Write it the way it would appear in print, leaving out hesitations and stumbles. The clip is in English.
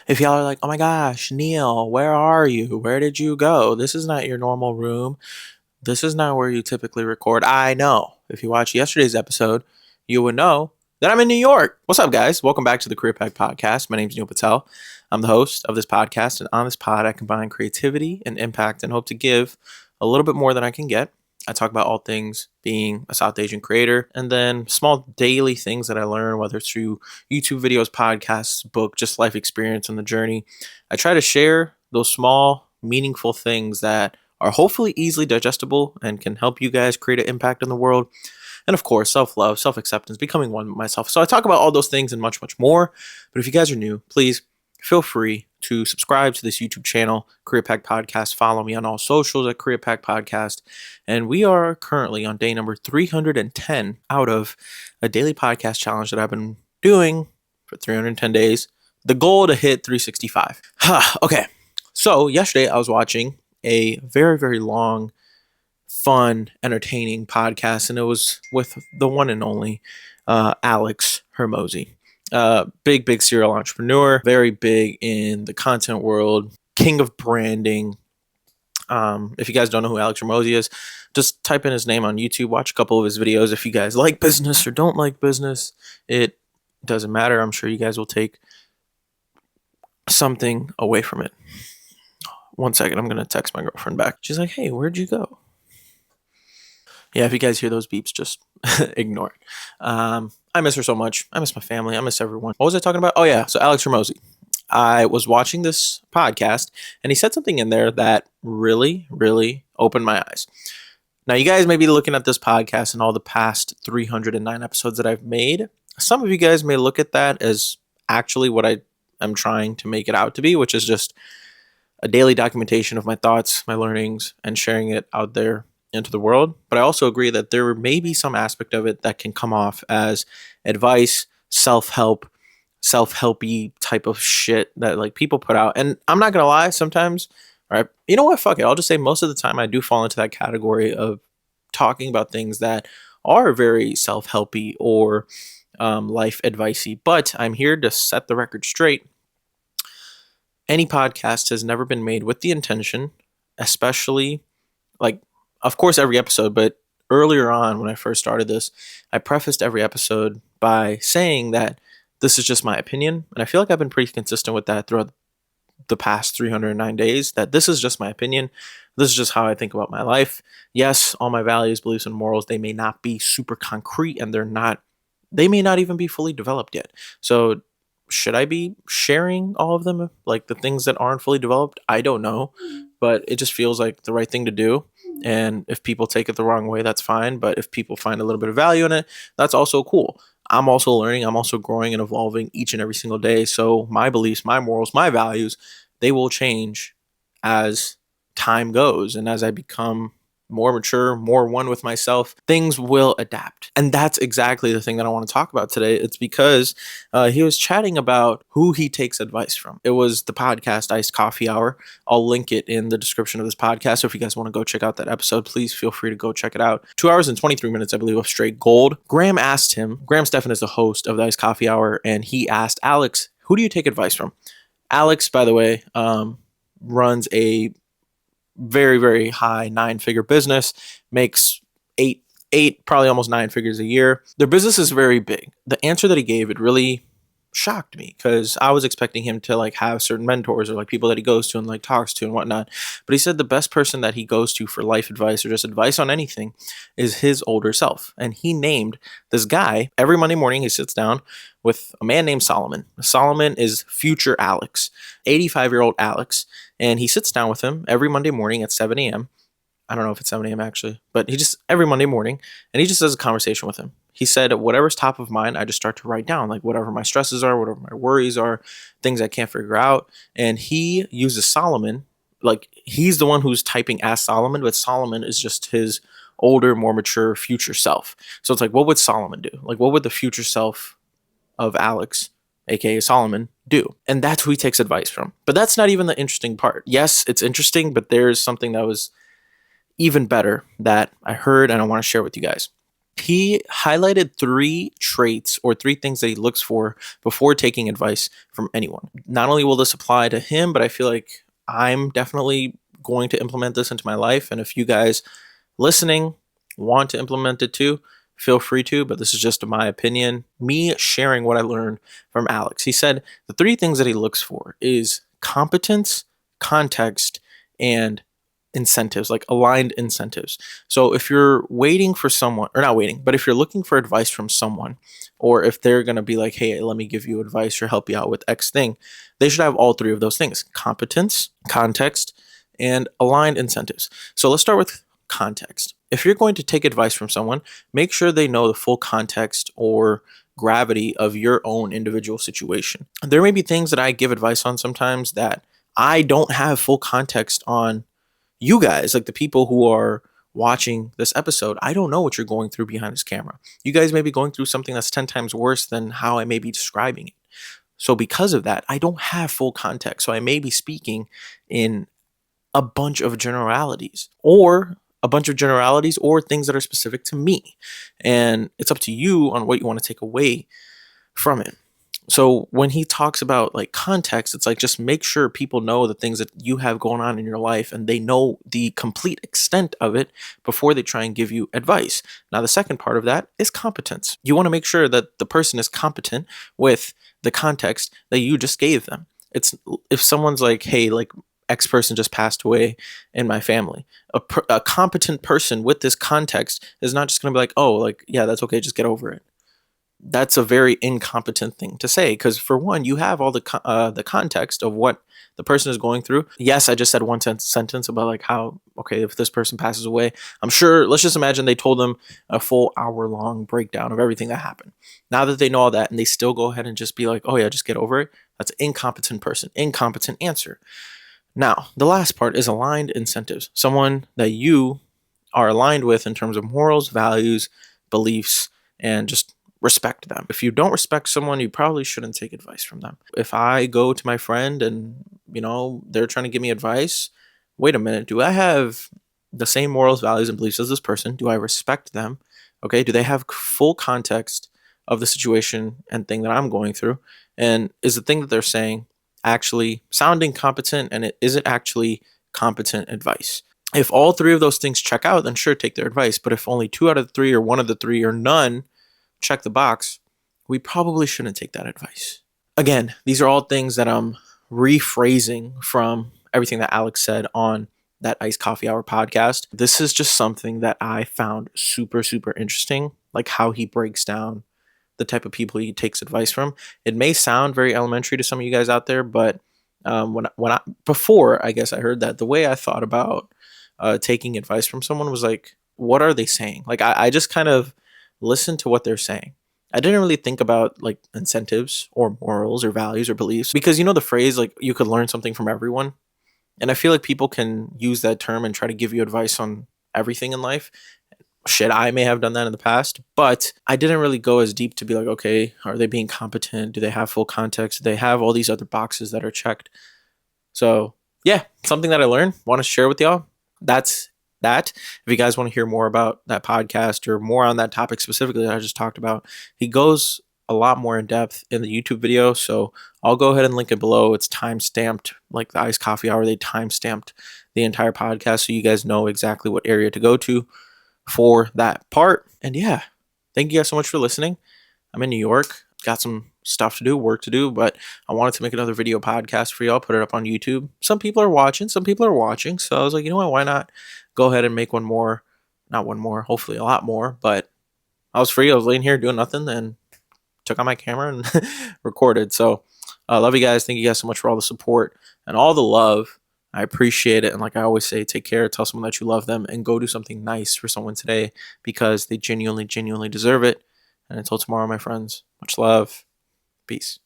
If y'all are like, oh my gosh, Neil, where are you? Where did you go? This is not your normal room. This is not where you typically record. I know. If you watched yesterday's episode, you would know that I'm in New York. What's up, guys? Welcome back to the Career Pack Podcast. My name is Neil Patel. I'm the host of this podcast, and on this pod, I combine creativity and impact and hope to give a little bit more than I can get. I talk about all things being a South Asian creator and then small daily things that I learn, whether it's through YouTube videos, podcasts, book, just life experience on the journey. I try to share those small, meaningful things that are hopefully easily digestible and can help you guys create an impact in the world. And of course, self-love, self-acceptance, becoming one with myself. So I talk about all those things and much, much more. But if you guys are new, please feel free to subscribe to this YouTube channel, Career Pack Podcast. Follow me on all socials at Career Pack Podcast. And we are currently on day number 310 out of a daily podcast challenge that I've been doing for 310 days. The goal to hit 365. Okay. So yesterday I was watching a very, very long, fun, entertaining podcast, and it was with the one and only Alex Hormozi. Big serial entrepreneur, very big in the content world, king of branding. If you guys don't know who Alex Hormozi is, just type in his name on YouTube, watch a couple of his videos. If you guys like business or don't like business, it doesn't matter. I'm sure you guys will take something away from it. 1 second, I'm going to text my girlfriend back. She's like, hey, where'd you go? Yeah, if you guys hear those beeps, just ignore it. I miss her so much. I miss my family. I miss everyone. What was I talking about? Oh, yeah. So Alex Hormozi. I was watching this podcast, and he said something in there that really, really opened my eyes. Now, you guys may be looking at this podcast and all the past 309 episodes that I've made. Some of you guys may look at that as actually what I am trying to make it out to be, which is just a daily documentation of my thoughts, my learnings, and sharing it out there into the world. But I also agree that there may be some aspect of it that can come off as advice, self-help, self-helpy type of shit that like people put out. And I'm not gonna lie, sometimes, all right, you know what, fuck it, I'll just say most of the time I do fall into that category of talking about things that are very self-helpy or life advicey. But I'm here to set the record straight. Any podcast has never been made with the intention, especially like, of course, every episode, but earlier on when I first started this, I prefaced every episode by saying that this is just my opinion. And I feel like I've been pretty consistent with that throughout the past 309 days, that this is just my opinion. This is just how I think about my life. Yes, all my values, beliefs, and morals, they may not be super concrete and they may not even be fully developed yet. So should I be sharing all of them? Like the things that aren't fully developed? I don't know, but it just feels like the right thing to do. And if people take it the wrong way, that's fine. But if people find a little bit of value in it, that's also cool. I'm also learning. I'm also growing and evolving each and every single day. So my beliefs, my morals, my values, they will change as time goes. And as I become more mature, more one with myself, things will adapt. And that's exactly the thing that I want to talk about today. It's because he was chatting about who he takes advice from. It was the podcast Iced Coffee Hour. I'll link it in the description of this podcast. So if you guys want to go check out that episode, please feel free to go check it out. 2 hours and 23 minutes, I believe, of straight gold. Graham Stephan is the host of the Iced Coffee Hour, and he asked Alex, who do you take advice from? Alex, by the way, runs a very, very high 9-figure business, makes eight, probably almost 9 figures a year. Their business is very big. The answer that he gave, it really shocked me because I was expecting him to like have certain mentors or like people that he goes to and like talks to and whatnot. But he said the best person that he goes to for life advice or just advice on anything is his older self. And he named this guy. Every Monday morning, he sits down with a man named Solomon. Solomon is future Alex, 85-year-old Alex. And he sits down with him every Monday morning at 7 a.m. I don't know if it's 7 a.m. actually, but he just every Monday morning, and he just does a conversation with him. He said, whatever's top of mind, I just start to write down, like whatever my stresses are, whatever my worries are, things I can't figure out. And he uses Solomon, like he's the one who's typing as Solomon, but Solomon is just his older, more mature future self. So it's like, what would Solomon do? Like, what would the future self of Alex, aka Solomon, do? And that's who he takes advice from. But that's not even the interesting part. Yes, it's interesting, but there's something that was even better that I heard and I want to share with you guys. He highlighted 3 traits or 3 things that he looks for before taking advice from anyone. Not only will this apply to him, but I feel like I'm definitely going to implement this into my life. And if you guys listening want to implement it too, feel free to, but this is just my opinion, me sharing what I learned from Alex. He said the 3 things that he looks for is competence, context, and incentives, like aligned incentives. So if you're waiting for someone, or not waiting, but if you're looking for advice from someone, or if they're going to be like, hey, let me give you advice or help you out with X thing, they should have all 3 of those things: competence, context, and aligned incentives. So let's start with context. If you're going to take advice from someone, make sure they know the full context or gravity of your own individual situation. There may be things that I give advice on sometimes that I don't have full context on. You guys, like the people who are watching this episode, I don't know what you're going through behind this camera. You guys may be going through something that's 10 times worse than how I may be describing it. So because of that, I don't have full context. So I may be speaking in a bunch of generalities or things that are specific to me. And it's up to you on what you want to take away from it. So when he talks about like context, it's like just make sure people know the things that you have going on in your life and they know the complete extent of it before they try and give you advice. Now, the second part of that is competence. You want to make sure that the person is competent with the context that you just gave them. It's if someone's like, hey, like X person just passed away in my family. A competent person with this context is not just going to be like, oh, like, yeah, that's okay, just get over it. That's a very incompetent thing to say because, for one, you have all the context of what the person is going through. Yes, I just said one sentence about like how, okay, if this person passes away, I'm sure, let's just imagine they told them a full hour-long breakdown of everything that happened. Now that they know all that and they still go ahead and just be like, oh yeah, just get over it, that's an incompetent person, incompetent answer. Now, the last part is aligned incentives. Someone that you are aligned with in terms of morals, values, beliefs, and just respect them. If you don't respect someone, you probably shouldn't take advice from them. If I go to my friend and, they're trying to give me advice, wait a minute, do I have the same morals, values, and beliefs as this person? Do I respect them? Okay, do they have full context of the situation and thing that I'm going through? And is the thing that they're saying actually sounding competent, and is it actually competent advice? If all 3 of those things check out, then sure, take their advice. But if only 2 out of the 3 or 1 of the 3 or none check the box, we probably shouldn't take that advice. Again, these are all things that I'm rephrasing from everything that Alex said on that Iced Coffee Hour podcast. This is just something that I found super, super interesting, like how he breaks down the type of people he takes advice from. It may sound very elementary to some of you guys out there, but before I guess I heard that, the way I thought about taking advice from someone was like, what are they saying? Like I just kind of listen to what they're saying. I didn't really think about like incentives or morals or values or beliefs because the phrase like you could learn something from everyone. And I feel like people can use that term and try to give you advice on everything in life. Shit, I may have done that in the past, but I didn't really go as deep to be like, okay, are they being competent? Do they have full context? Do they have all these other boxes that are checked? So yeah, something that I learned, want to share with y'all. That's that. If you guys want to hear more about that podcast or more on that topic specifically that I just talked about, he goes a lot more in depth in the YouTube video. So I'll go ahead and link it below. It's time stamped, like the Iced Coffee Hour. They time stamped the entire podcast so you guys know exactly what area to go to for that part. And yeah, thank you guys so much for listening. I'm in New York, got some stuff to do, work to do, but I wanted to make another video podcast for y'all, put it up on YouTube. Some people are watching, so I was like, you know what, why not go ahead and make not one more, hopefully a lot more. But I was free, I was laying here doing nothing, and took out my camera and recorded. So I love you guys. Thank you guys so much for all the support and all the love. I appreciate it. And like I always say, take care, tell someone that you love them, and go do something nice for someone today because they genuinely deserve it. And until tomorrow, my friends, much love. Peace.